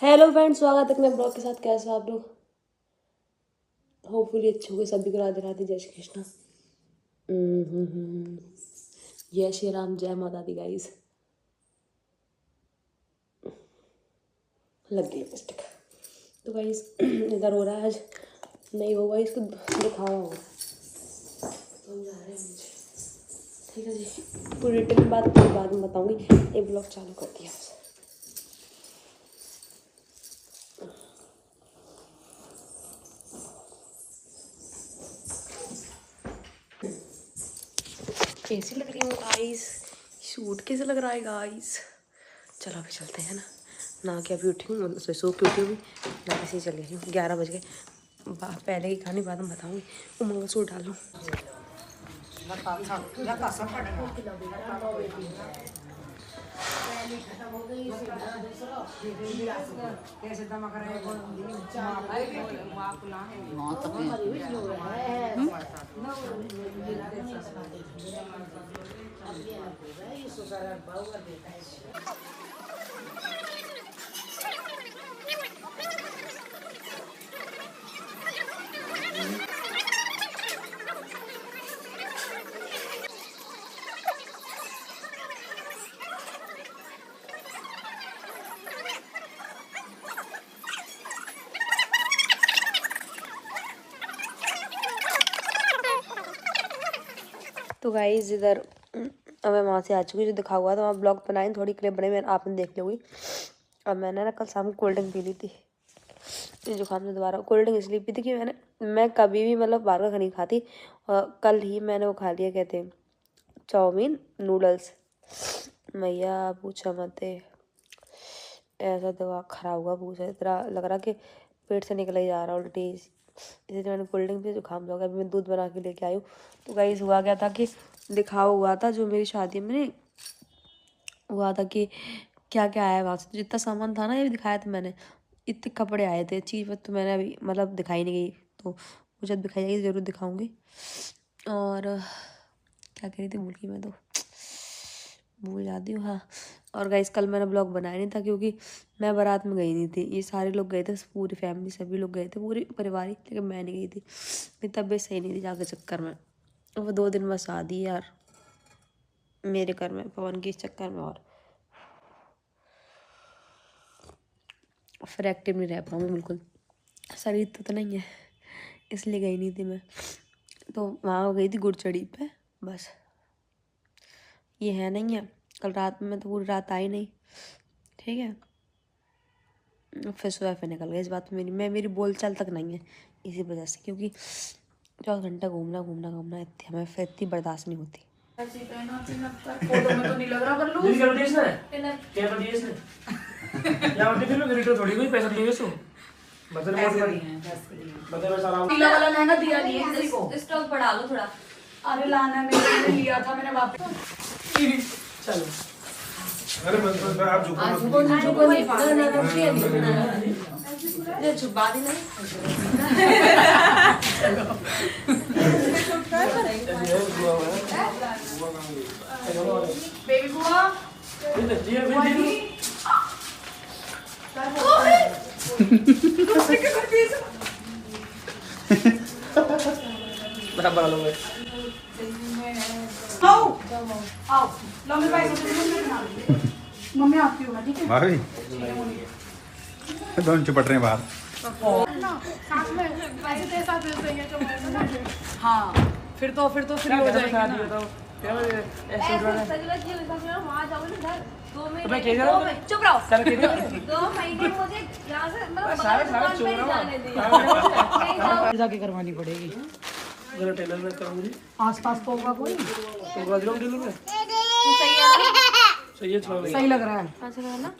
Hello friends, स्वागत है अपने ब्लॉग के साथ। कैसे हो आप लोग? होपफुली अच्छे होंगे। सभी को राधे राधे, जय श्री कृष्ण। जय श्री राम, जय माता दी। गाइस लग गई लिपस्टिक। तो गाइस इधर हो रहा है, आज नहीं होगा, इसको दिखावा होगा। हम जा रहे हैं मुझे, ठीक है जी। पूरी डिटेल बात बाद में बताऊंगी। ये ब्लॉग चालू कर दिया। कैसी लग रही हूँ गाइस? शूट कैसे लग रहा है गाइस? चलो अभी चलते हैं ना कि अभी उठी हूँ, सो के उठी हुई ना, ऐसे ही चली हूँ। 11 बज गए। पहले की कहानी बाद में बताऊँगी। वो मंगलसूत्र डाल लूँ। तो गाइस इधर अब मैं वहाँ से आ चुकी, जो दिखा हुआ था वहाँ ब्लॉग बनाई, थोड़ी क्लिप बनाई, मैंने आपने देख ली होगी। अब मैंने ना कल शाम को कोल्ड ड्रिंक पी ली थी। ये जुकाम से दोबारा कोल्ड ड्रिंक इसलिए पी थी कि मैं कभी भी मतलब बाहर का नहीं खाती। और कल ही मैंने वो खा लिया, कहते हैं चाउमीन नूडल्स। मैया पूछा मत, ऐसा दवा खराब हुआ, पूछा इतना लग रहा कि पेट से निकल ही जा रहा उल्टी। इसलिए मैंने कोल्ड ड्रिंक पी, जुकाम हो गया। अभी मैं दूध बना के लेके आई हूँ। तो गाइस हुआ क्या था कि दिखावा हुआ था जो मेरी शादी में नहीं हुआ था कि क्या क्या आया वहाँ से। जितना सामान था ना, ये भी दिखाया था मैंने। इतने कपड़े आए थे, चीज़ तो मैंने अभी मतलब दिखाई नहीं गई। तो मुझे दिखाई जाएगी ज़रूर दिखाऊंगी। और क्या कह रही थी, भूल गई मैं तो, भूल जाती हूँ। हाँ, और गाइस कल मैंने ब्लॉग बनाया नहीं था क्योंकि मैं बारात में गई नहीं थी। ये सारे लोग गए थे, पूरी फैमिली सभी लोग गए थे, पूरी परिवार ही, लेकिन मैं नहीं गई थी। मेरी तबीयत सही नहीं थी जाके चक्कर में। वो 2 दिन में शादी यार मेरे घर में, पवन के चक्कर में, और फिर एक्टिव नहीं रह पाऊँगी बिल्कुल। शरीर तो नहीं है, इसलिए गई नहीं थी मैं। तो वहाँ गई थी गुड़चड़ी पे, बस। ये है नहीं है, कल रात में तो पूरी रात आई नहीं, ठीक है। फिर सुबह फिर निकल गई। इस बात में मेरी बोलचाल तक नहीं है इसी वजह से, क्योंकि 24 घंटा घूमना हमें फिर इतनी बर्दाश्त नहीं होती। फोटो में तो नहीं लग रहा बल्लू। दीदी कर दिया इसने? क्या कर दिया इसने? या उठे फिर मेरी तो थोड़ी कोई पैसा दिए इसको। बदल सारा पीला वाला लहंगा दिया नहीं है किसी को। स्टॉक बढ़ा लो थोड़ा। अरे लाना मैंने लिया था, मैंने वापस। चलो अरे मैं आप झुको ये छुपा दी नहीं। बेबी बुआ बराबर लो मैं आओ आओ लो मेरे भाई मम्मी आती हूँ, ठीक है? भाभी दोनों चिपट रहे हैं बाहर। हाँ फिर तो फ्री हो जाएगी ना। चुप रहो। 2 महीने मुझे यहाँ से मतलब जाके करवानी पड़ेगी। जरा टेलर में करूंगी। आसपास तो होगा कोई? तो बाजू टेलर में सही है ना? सही है, चलो सही लग रहा है। अच्छा है ना?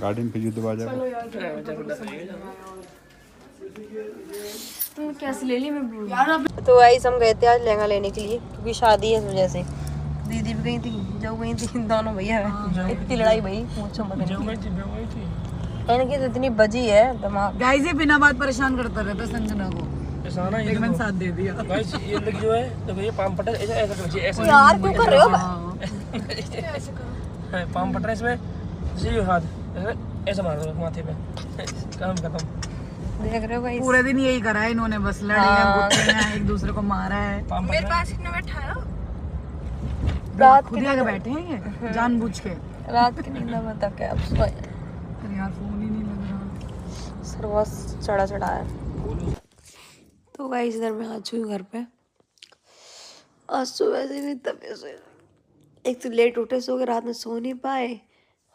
गार्डन पे युद्ध बाजा तुम कैसे ले ली? मैं भूल तो गाइस हम गए थे आज लहंगा लेने के लिए, क्योंकि शादी है इस वजह से। दीदी भी गई थी, जो गई थी, दोनों भैया है। इतनी लड़ाई भाई पूछो मत। इनकी तो इतनी बजी है दिमाग। गाइस ये बिना बात परेशान करता रहता संजना को। ऐसा ना, ये मैंने साथ दे दिया। गाइस ये लड़की जो है, तो भैया पाम पटा ऐसा ऐसा कर, ऐसा यार क्यों कर रहे हो? पाम पट रहा है इसमें, जी हाथ ऐसा मार दो माथे पे, काम खत्म। देख रहे हो भाई, पूरे दिन यही करा है इन्होंने, बस लड़े हैं, गुस्से हैं, एक दूसरे को मारा है। मेरे पास रात खुद ही आके बैठे हैं ये जानबूझ के। रात की नींद में तक है अब सोए। अरे यार फोन ही नहीं लग रहा। सर बहुत चढ़ा है। तो गाइस इधर मैं आ चुकी हूँ घर पे। आज सुबह से भी तबीयत से एक तो लेट उठे, सो के रात में सो नहीं पाए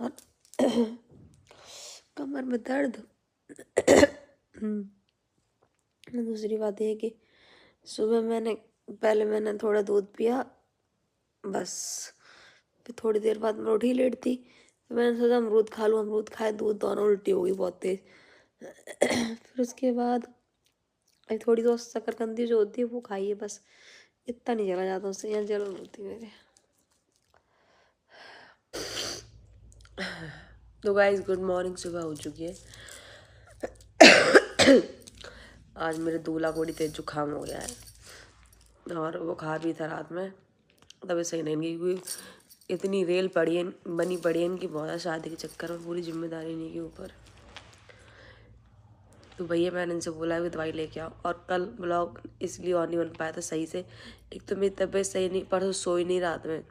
और कमर में दर्द। दूसरी बात ये कि सुबह पहले मैंने थोड़ा दूध पिया बस, फिर थोड़ी देर बाद मैं उठी लेट थी, तो मैंने सोचा अमरूद खा लूँ। अमरूद खाए, दूध दोनों उल्टी हो गई बहुत तेज। फिर उसके बाद थोड़ी तो शकरकंदी जो होती है वो खाइए, बस इतना नहीं चला जाता उससे, यहाँ जलन होती है मेरे। तो गाइस गुड मॉर्निंग, सुबह हो चुकी है। आज मेरे दूल्हा को बड़ी तेज जुकाम हो गया है और बुखार भी था रात में, तभी सही नहीं गई क्योंकि इतनी रेल बनी पड़ी है इनकी बहुत, शादी के चक्कर में पूरी जिम्मेदारी इन्हीं के ऊपर। तो भैया मैंने इनसे बोला है कि दवाई लेके आओ, और कल ब्लॉग इसलिए और नहीं बन पाया था सही से। एक तो मेरी तबीयत सही नहीं, परसों सोई नहीं रात में,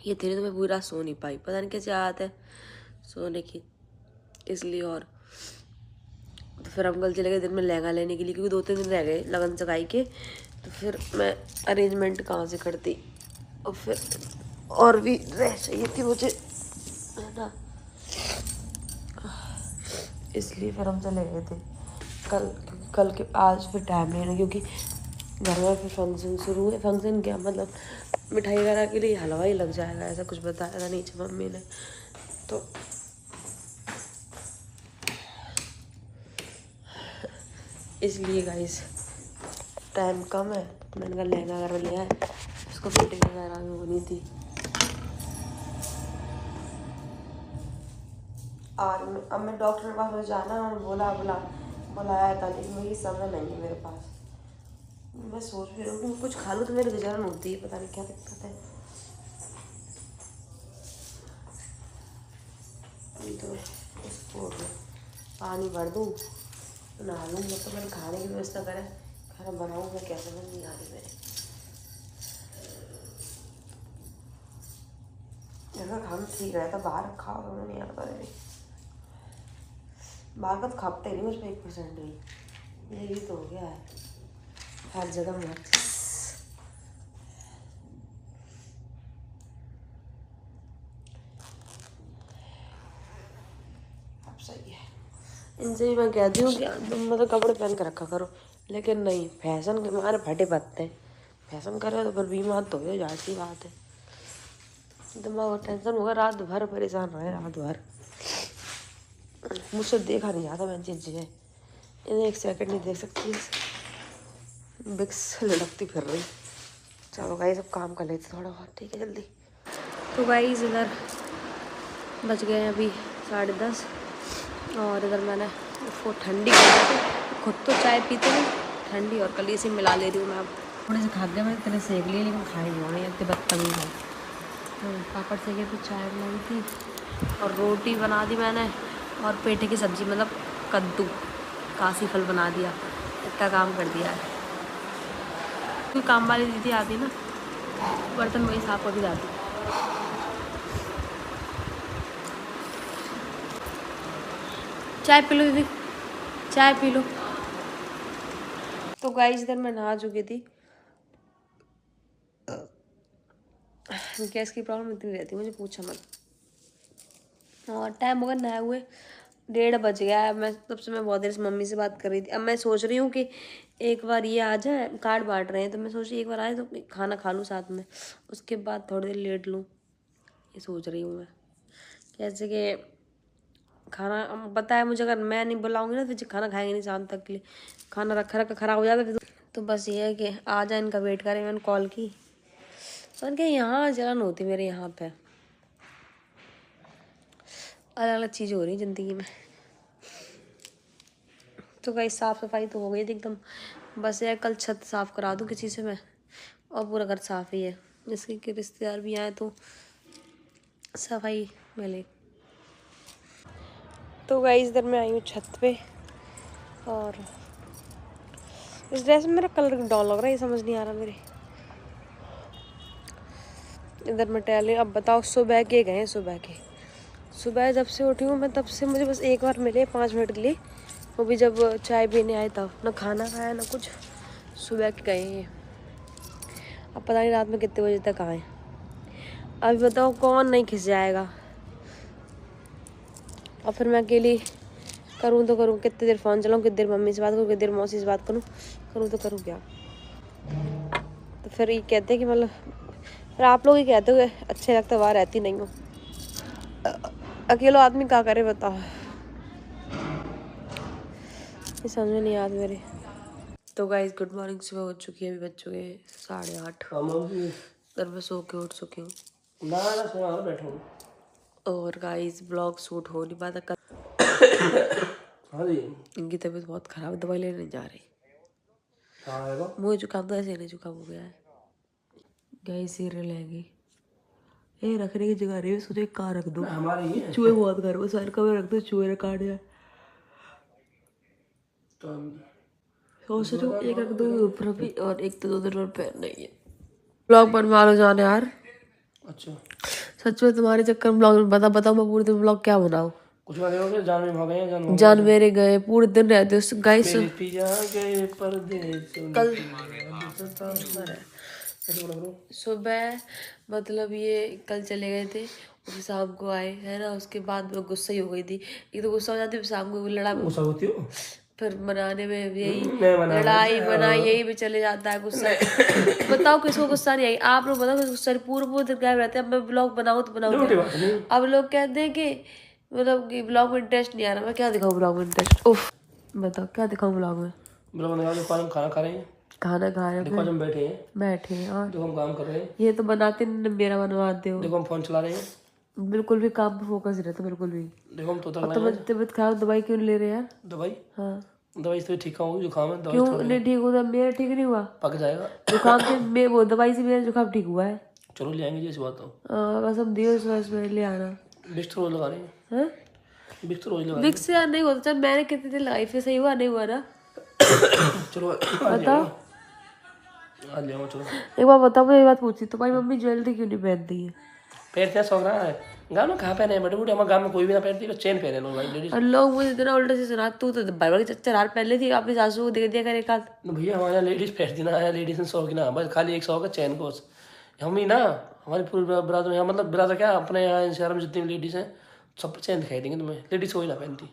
ये धीरे तो मैं पूरी रात सो नहीं पाई, पता नहीं कैसे आदत है सोने की, इसलिए। और तो फिर हम कल चले गए दिन में लहंगा लेने के लिए, क्योंकि 2-3 दिन रह गए लगन सगाई के, तो फिर मैं अरेंजमेंट कहाँ से करती, और फिर और भी रह चाहिए थी मुझे, है ना, इसलिए फिर हम चले गए थे कल के। आज फिर टाइम नहीं है क्योंकि घर में फिर फंक्शन शुरू है। फंक्शन क्या मतलब मिठाई वगैरह के लिए हलवा ही लग जाएगा, ऐसा कुछ बताया था नीचे मम्मी ने, तो इसलिए गाइस टाइम कम है। मैंने कहा लहंगा वगैरह लिया है, उसको फिटिंग वगैरह भी होनी थी। और अब मैं डॉक्टर के पास मुझे जाना है, बुलाया था, लेकिन मेरी समय नहीं है मेरे पास। मैं सोच भी रही हूँ कुछ खा लूँ तो मेरी गुजरन होती है, पता नहीं क्या दिक्कत है। तो इसको पानी भर दूँ, नहा लूँ, मतलब मैंने खाने की व्यवस्था करें, खाना बनाऊँ मैं क्या समझ नहीं आ रही मेरे। घर का खाना ठीक रहता, बाहर खाओ तो नहीं आता मेरे, बाहर का तो खाते नहीं मुझ पर 1% नहीं, यही तो हो गया है हर जगह मत। अब सही है, इनसे भी मैं कहती हूँ कि तुम मतलब कपड़े पहन कर रखा करो, लेकिन नहीं, फैशन के मारे फटे पत्ते हैं। फैशन करे तो फिर बीमार तो हो जाए, सी बात है। दिमाग टेंशन होगा, रात भर परेशान रहे, रात भर मुझसे देखा नहीं जाता। मैं चीज़ें इन्हें 1 सेकंड नहीं देख सकती, बिक्स लड़कती फिर रही। चलो गाइस अब काम कर लेते थोड़ा बहुत, ठीक है जल्दी। तो गाइस इधर बज गए अभी 10:30, और इधर मैंने उसको ठंडी कर दी, खुद तो चाय पीते नहीं, ठंडी और कल इसे मिला ले रही हूँ मैं। अब थोड़े से खा गया, मैंने इतने सेक लिए लेकिन खाई नहीं होने, इतने बदतमीज है। पापड़ सेके तो चाय बनाई थी और रोटी बना दी मैंने, और पेठे की सब्ज़ी मतलब कद्दू काशी फल बना दिया, इतना काम कर दिया है। कोई काम वाली दीदी आती ना, बर्तन वही साफ करके जाती। चाय पी लो दीदी, चाय पी लो। तो गाइस इधर मैं नहा चुकी थी, गैस की प्रॉब्लम इतनी रहती है मुझे, पूछा मत। और टाइम हो गया नहाए हुए, 1:30 बज गया है। मैं तब से मैं बहुत देर से मम्मी से बात कर रही थी। अब मैं सोच रही हूँ कि एक बार ये आ जाए, कार्ड बांट रहे हैं, तो मैं सोच रही एक बार आए तो खाना खा लूँ साथ में, उसके बाद थोड़ी देर लेट लूँ, ये सोच रही हूँ मैं। जैसे कि खाना पता है मुझे, अगर मैं नहीं बुलाऊँगी ना तो खाना खाएंगे नहीं शाम तक के लिए, खाना रखा ख़राब हो जाता। तो बस ये है कि आ जाए, इनका वेट करें। मैंने कॉल की, सुन के यहाँ जलन होती मेरे यहाँ पे, अलग अलग चीज़ें हो रही ज़िंदगी में। तो कहीं साफ़ सफाई तो हो गई थी एकदम, बस यार कल छत साफ़ करा दूँ किसी से मैं, और पूरा घर साफ़ ही है। जिसके कि रिश्तेदार भी आए तो सफाई मिले। तो गाइस इधर मैं आई हूँ छत पे और इस ड्रेस में मेरा कलर डाउन लग रहा है, ये समझ नहीं आ रहा मेरे। इधर मैं टहले, अब बताओ सुबह के गए, सुबह जब से उठी हूँ मैं तब से मुझे बस एक बार मिले 5 मिनट के लिए, वो भी जब चाय पीने आए तब। ना खाना खाया ना कुछ, सुबह के गए हैं। अब पता नहीं रात में कितने बजे तक आए। अभी बताओ कौन नहीं खिंच जाएगा। और फिर मैं अकेली करूँ तो करूँ, कितनी देर फ़ोन चलाऊँ, कितनी देर मम्मी से बात करूँ, कितनी देर मौसी से बात करूँ तो करूँ क्या। तो फिर ये कहते हैं कि मतलब फिर आप लोग ही कहते हो अच्छे लगता, वहाँ रहती नहीं हो। अकेला आदमी क्या करे बताओ, ये समझ में नहीं आता मेरे। तो गाइस गुड मॉर्निंग, सुबह हो चुकी है, अभी बज चुके हैं 8:30। घर में सो के उठ चुकी हूँ और गाइस ब्लॉग शूट हो नहीं पाता कल। इनकी तबीयत बहुत खराब है, दवाई लेने जा रही। मुझे जुकाम तो ऐसे नहीं जुकाम हो गया है। गाइस सीरियल लेंगी, ये रखने की जगह रही, सोचे कहाँ रख दो, चूहे बहुत घर में सर कभी रख दो, चूहे ने काट जाए। सोच रही हूँ एक रख दो ऊपर भी और एक तो 2 दिन में पहन नहीं है। ब्लॉग बनवा लो जाने यार। अच्छा सच में तुम्हारे चक्कर में ब्लॉग बताओ मैं पूरे दिन ब्लॉग क्या बनाऊँ। कुछ जान जान मेरे गए पूरे दिन रहते गाइस। कल सुबह मतलब ये कल चले गए थे, फिर शाम को आए है ना, उसके बाद वो गुस्सा ही हो गई थी। एक तो गुस्सा हो जाती है, शाम को गुस्सा होती हो, फिर मनाने में यही लड़ाई बनाई यही भी चले जाता है गुस्सा। बताओ किसको गुस्सा नहीं आई, आप लोग बताओ किसको गुस्सा नहीं। पूरे दिन गायब रहते हैं। अब मैं ब्लॉग बनाऊँ तो बनाऊँ क्या? अब लोग कहते हैं कि मतलब कि ब्लॉग में इंटरेस्ट नहीं आ रहा, मैं क्या दिखाऊँ ब्लॉग में इंटरेस्ट। उफ बताओ क्या दिखाऊँ ब्लॉग में। खाना खा रहे हैं, खाना खा रहे हैं, हम बैठे हैं और देखो हम काम कर रहे हैं। ये तो बनाते मेरा बनवाते हो। देखो हम फोन चला रहे हैं, बिल्कुल भी काम पे फोकस नहीं रहता बिल्कुल भी। देखो हम तो तबीयत खराब, दवाई क्यों नहीं ले रहे यार? दवाई हाँ दवाई से ठीक होगी, जुकाम है क्यों नहीं ठीक होता? मेरा ठीक नहीं हुआ, पक जाएगा। जुकाम से वो दवाई से मेरा जुकाम ठीक हुआ है। चलो ले आएंगे जैसी बात हो। बस हम दियो इस ले आना। विक्स रोज लगा रहे हैं, विक्स रोज लगा विक्स यार नहीं होता, चल मैंने कितने दिन लगाई फिर सही हुआ नहीं हुआ ना। चलो बताओ आज ले आओ चलो। एक बार बताओ, मुझे एक बात पूछी, तुम्हारी मम्मी ज्वेलरी क्यों नहीं पहनती है? पहनते हैं, शौक रहा है। गाँव में कहाँ पहने बड़े बूढ़े, हमारे गाँव में कोई भी ना पहनती है, चेन पहने लोग भाई लेडीज। और लोग मुझे इतना उल्टा से सुना, तू तो बराबर के 4 हार पहन ली थी, अपनी सासू को दे दिया कर एक हाथ। भैया हमारे यहाँ लेडीज पहनती ना है, लेडीज ने शौक ना, बस खाली एक शौक है चैन को। हम ही ना, हमारी पूरी बरादर यहाँ मतलब बरादर क्या अपने यहाँ शहर में जितनी लेडीज हैं सब चैन दिखाई देंगे तुम्हें। लेडीज कोई ना पहनती,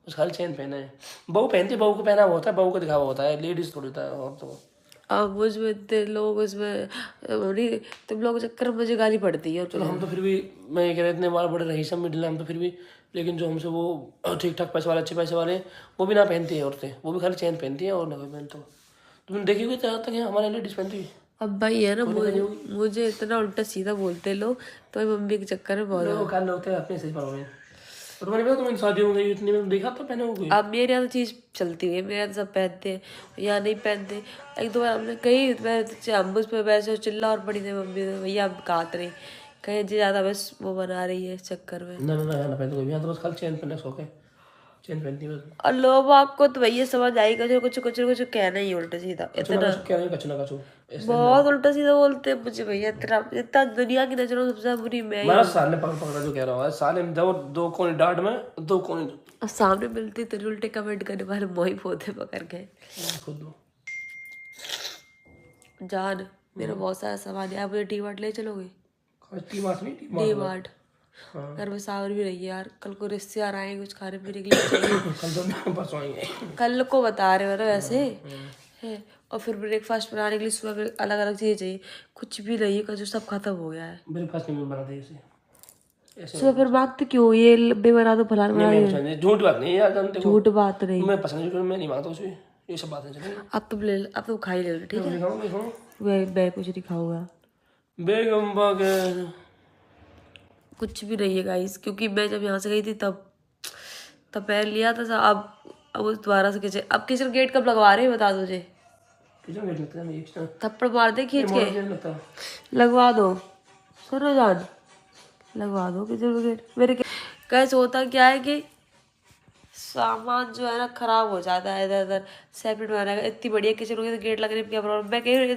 बस खाली चैन पहना है। बहू पहनती, बहू को पहना होता है, बहू को दिखावा होता है, लेडीज थोड़ी होता है। और तो अब मुझमें इतने लोग उसमें तुम लोग चक्कर में मुझे गाली पड़ती है। चलो हम तो फिर भी, मैं ये कह रहे इतने बार बड़े रही सब मिडिल हम तो फिर भी, लेकिन जो हमसे वो ठीक ठाक पैसे वाले अच्छे पैसे वाले वो भी ना पहनती है औरतें, वो भी खाली चैन पहनती है और ना कोई पहनता। तुमने देखी हुई जहाँ तक हमारे लेडीज पहनती हुई। अब भाई है ना, मुझे इतना उल्टा सीधा बोलते लोग, तो मम्मी के चक्कर में बहुत कान होते हैं अपने सही पर में। और तुम्हारी बात तुम शादी हो गई इतनी में देखा तो पहने हो गई। अब मेरे यहाँ तो चीज़ चलती हुई है, मेरे यहाँ तो सब पहनते हैं, यहाँ नहीं पहनते। एक 2 बार हमने कहीं हम उस पर वैसे चिल्ला और पड़ी थी मम्मी तो भैया हम काट रही कहीं जी ज़्यादा बस वो बना रही है इस चक्कर में। ना पहनते कोई, यहाँ तो बस खाली चैन पहनने शौक है, चैन पहनती है बस। और लोग आपको तो भैया समझ आएगा, कुछ कहना ही उल्टा सीधा इतना, क्या नहीं कचना कचू बहुत उल्टा सीधा बोलते हैं मुझे भैया। इतना दुनिया की नजरों में सबसे बुरी मैं मेरा साले पकड़ा जो कह रहा है, साले दो कोने डांट में 2 कोने और सामने मिलती तो उल्टे कमेंट करने वाले मोही पोते पकड़ गए। खुद लो जान मेरा बहुत सारा सामान है, आप मुझे डी मार्ट ले चलोगे? डी मार्ट घर में सावर भी रही है यार, कल को रिश्तेदार आएंगे कुछ खाने पीने के लिए चाहिए। कल तो परसों आएंगे, कल को बता रहे हो ना वैसे है। और फिर ब्रेकफास्ट बनाने के लिए सुबह अलग अलग चीज़ें चाहिए, कुछ भी नहीं है, जो सब खत्म हो गया है। ब्रेकफास्ट नहीं बनाते ऐसे सुबह फिर मांगते क्यों, ये लब्बे बना दो फलाना बना दो। झूठ बात नहीं यार, जानते हो झूठ बात नहीं, मैं पसंद मैं नहीं मांगता उसमें, ये सब बातें चलेंगी। अब तो खा ही ले ठीक है। मैं कुछ नहीं खाऊंगा बेगम बागे कुछ भी नहीं है गाइस, क्योंकि मैं जब यहाँ से गई थी तब पहन लिया था। अब दोबारा से किचन, अब किचन गेट कब लगवा रहे हैं बता दो मुझे। किचन गेट लगता है, थप्पड़ मार दे खींच के, लगवा दो। सुनो जान लगवा दो किचन में गेट। मेरे कैसे होता क्या है कि सामान जो है ना खराब हो जाता है इधर उधर सेपरेट बनाने का। इतनी बढ़िया किचन होगी तो गेट लगने में क्या प्रॉब्लम। मैं कह रही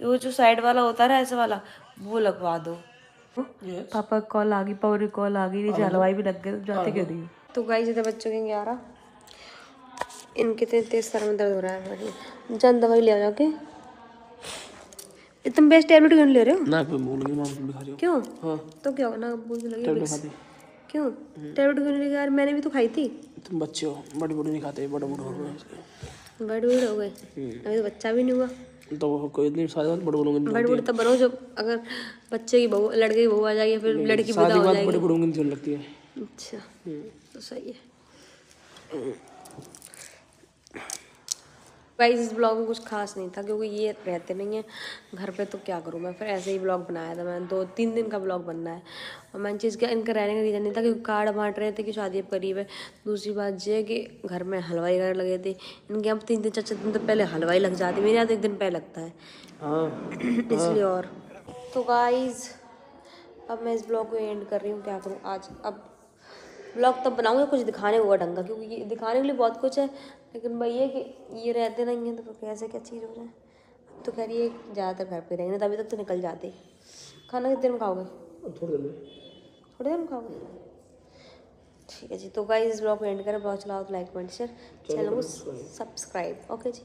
वो जो साइड वाला होता है ना ऐसे वाला वो लगवा दो। पापा कॉल आ गई, पापा की कॉल आ गई, नीचे हलवाई भी लग गए, जाते क्यों नहीं। तो गाइस इधर बच्चों के 11 इनके तेज सर में दर्द हो रहा है। जान दवाई ले आओ के। तुम बेस्ट टैबलेट क्यों ले रहे हो? ना भूल गई, मां भी खा रही हो। क्यों? हाँ तो क्या ना भूल लगी टैबलेट खाती। क्यों टैबलेट क्यों नहीं? यार मैंने भी तो खाई थी। तुम बच्चे हो, बड़े बूढ़े नहीं खाते, बड़े बूढ़े हो गए। बड़े बूढ़े हो गए अभी तो बच्चा भी नहीं हुआ। तो कोई नहीं, शादी बड़े बूढ़ों की बड़े बूढ़े तब बनो जब अगर बच्चे की बहू लड़के की बहू आ जाएगी फिर लड़की विदा हो जाएगी। बड़े बूढ़ों की नहीं लगती है। अच्छा तो सही है। गाइस इस ब्लॉग में कुछ खास नहीं था क्योंकि ये रहते नहीं है घर पे, तो क्या करूँ मैं। फिर ऐसे ही ब्लॉग बनाया था मैंने। 2-3 दिन का ब्लॉग बनना है और मैंने चीज़ क्या इनका रहने का रीज़न नहीं था क्योंकि कार्ड बांट रहे थे कि शादी अब करीब है। दूसरी बात ये है कि घर में हलवाई वगैरह लगे थे। इनके यहाँ 3 दिन 4 दिन तो पहले हलवाई लग जाती, मेरे यहाँ तो 1 दिन पहले लगता है। इसलिए और तो गाइस अब मैं इस ब्लॉग को एंड कर रही हूँ। क्या करूँ आज, अब ब्लॉग तब बनाऊँगी कुछ दिखाने हुआ ढंग का, क्योंकि ये दिखाने के लिए बहुत कुछ है लेकिन भाई ये कि ये रहते नहीं हैं तो कैसे क्या चीज़ हो जाए। अब तो कह रही है ज़्यादातर घर पे रहेंगे, तभी तक तो निकल जाते। खाना कितने देर में खाओगे? थोड़ी देर में खाओगे? ठीक है जी। तो गाइस इस ब्लॉग को एंड करें। ब्लॉग चलाओ तो लाइक कमेंट शेयर, चैनल को सब्सक्राइब। ओके जी।